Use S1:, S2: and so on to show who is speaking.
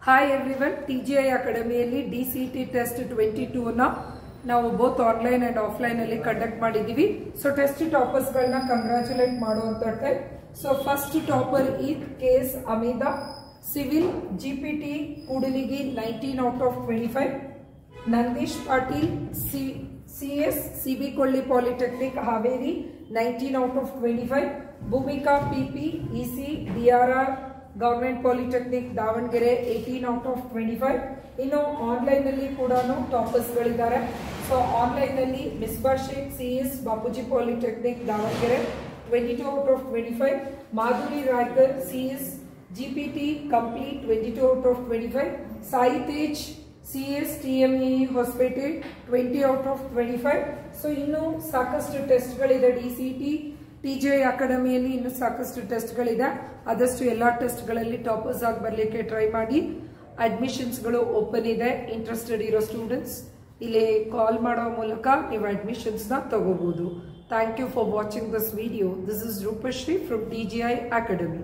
S1: Hi everyone, TGI ಅಕಾಡೆಮಿಯಲ್ಲಿ DCT test 22 ನ ನಾವು ಬೋತ್ ಆನ್ಲೈನ್ ಅಂಡ್ ಆಫ್ಲೈನ್ ಅಲ್ಲಿ ಕಂಡಕ್ಟ್ ಮಾಡಿದೀವಿ. ಸೊ ಟೆಸ್ಟ್ ಟಾಪರ್ಸ್ ಗಳನ್ನ ಕಂಗ್ರಾಚುಲೇಟ್ ಮಾಡುವಂತ. ಸೊ ಫಸ್ಟ್ ಟಾಪರ್ ಈ ಕೇಸ್ Amida civil GPT Kudligi 19 out of 25. Nandish Patil CS CB ಕೊಳ್ಳಿ polytechnic Haveri 19 out of 25. Bhoomika PP EC DRR government polytechnic Davanagere 18 out of 25. ಇನ್ನು ಆನ್ಲೈನ್ ಅಲ್ಲಿ ಕೂಡ ಟಾಪರ್ಸ್ ಗಳಿದ್ದಾರೆ. ಸೊ ಆನ್ಲೈನ್ ಅಲ್ಲಿ Misba Shaikh CS Bapuji polytechnic Davangere 22 out of 25. Madhuri Raikar CS GPT complete 22 out of 25. Sai Tej CS TME Hosapete 20 out of 25. So ಇನ್ನು ಸಾಕಷ್ಟು test ಗಳಿದೆ DCT TGI ಅಕಾಡೆಮಿಯಲ್ಲಿ ಇನ್ನು ಸಾಕಷ್ಟು ಟೆಸ್ಟ್ ಗಳಿದೆ. ಆದಷ್ಟು ಎಲ್ಲಾ ಟೆಸ್ಟ್ ಗಳಲ್ಲಿ ಟಾಪರ್ಸ್ ಆಗಿ ಬರಲಿಕ್ಕೆ ಟ್ರೈ ಮಾಡಿ. ಅಡ್ಮಿಷನ್ಸ್ ಗಳು ಓಪನ್ ಇದೆ. ಇಂಟ್ರೆಸ್ಟೆಡ್ ಇರೋ ಸ್ಟೂಡೆಂಟ್ಸ್ ಇಲ್ಲಿ ಕಾಲ್ ಮಾಡೋ ಮೂಲಕ ನೀವು ಅಡ್ಮಿಷನ್ಸ್ ನ ತಗೋಬಹುದು. Thank you for watching this video. This is Rupashree from TGI academy.